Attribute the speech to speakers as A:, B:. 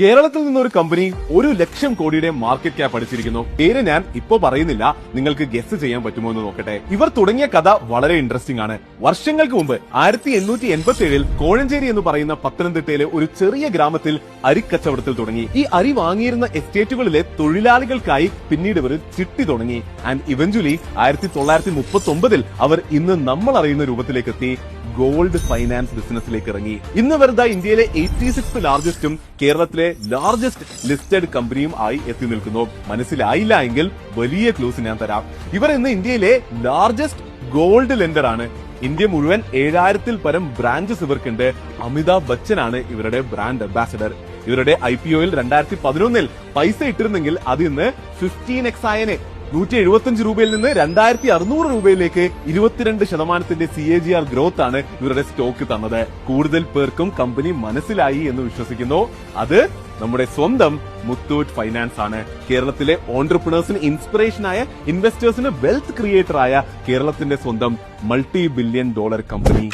A: കേരളത്തിൽ നിന്നൊരു കമ്പനി 1,00,000 കോടിയുടെ മാർക്കറ്റ് ക്യാപ്പ് അടിച്ചിരിക്കുന്നു. പേര് ഞാൻ ഇപ്പോ പറയുന്നില്ല, നിങ്ങൾക്ക് ഗസ് ചെയ്യാൻ പറ്റുമോ എന്ന് നോക്കട്ടെ. ഇവർ തുടങ്ങിയ കഥ വളരെ ഇൻട്രസ്റ്റിംഗ് ആണ്. വർഷങ്ങൾക്ക് മുമ്പ് 1887 കോഴഞ്ചേരി എന്ന് പറയുന്ന പത്തനംതിട്ടയിലെ ഒരു ചെറിയ ഗ്രാമത്തിൽ അരിക്കച്ചവടത്തിൽ തുടങ്ങി. ഈ അരി വാങ്ങിയിരുന്ന എസ്റ്റേറ്റുകളിലെ തൊഴിലാളികൾക്കായി പിന്നീട് ഇവർ ചിട്ടി തുടങ്ങി. ആൻഡ് ഇവഞ്ച്വലി 1939 അവർ ഇന്ന് നമ്മൾ അറിയുന്ന രൂപത്തിലേക്ക് എത്തി. ഗോൾഡ് ഫൈനാൻസ് ബിസിനസ്സിലേക്ക് ഇറങ്ങി. ഇന്ന് വെറുതെ ഇന്ത്യയിലെ 86th ലാർജസ്റ്റും കേരളത്തിലെ ലാർജസ്റ്റ് ലിസ്റ്റഡ് കമ്പനിയും ആയി എത്തി നിൽക്കുന്നു. മനസ്സിലായില്ല എങ്കിൽ വലിയ ക്ലൂസ് ഞാൻ തരാം. ഇവർ ഇന്ന് ഇന്ത്യയിലെ ലാർജസ്റ്റ് ഗോൾഡ് ലെൻഡർ ആണ്. ഇന്ത്യ മുഴുവൻ 7000-ൽ പരം ബ്രാഞ്ചസ് ഇവർക്കുണ്ട്. അമിതാഭ് ബച്ചനാണ് ഇവരുടെ ബ്രാൻഡ് അംബാസഡർ. ഇവരുടെ IPOയിൽ 2011 പൈസ ഇട്ടിരുന്നെങ്കിൽ അത് ഇന്ന് 15x ആയനെ. 175 രൂപയിൽ നിന്ന് 2600 രൂപയിലേക്ക് 22% CAGR ഗ്രോത്ത് ആണ് ഇവരുടെ സ്റ്റോക്ക് തന്നത്. കൂടുതൽ പേർക്കും കമ്പനി മനസ്സിലായി എന്ന് വിശ്വസിക്കുന്നു. അത് നമ്മുടെ സ്വന്തം മുത്തൂറ്റ് ഫൈനാൻസ് ആണ്. കേരളത്തിലെ ഓൺട്രപ്രണേഴ്സിന് ഇൻസ്പിറേഷനായ, ഇൻവെസ്റ്റേഴ്സിന് വെൽത്ത് ക്രിയേറ്ററായ കേരളത്തിന്റെ സ്വന്തം $multi-billion കമ്പനി.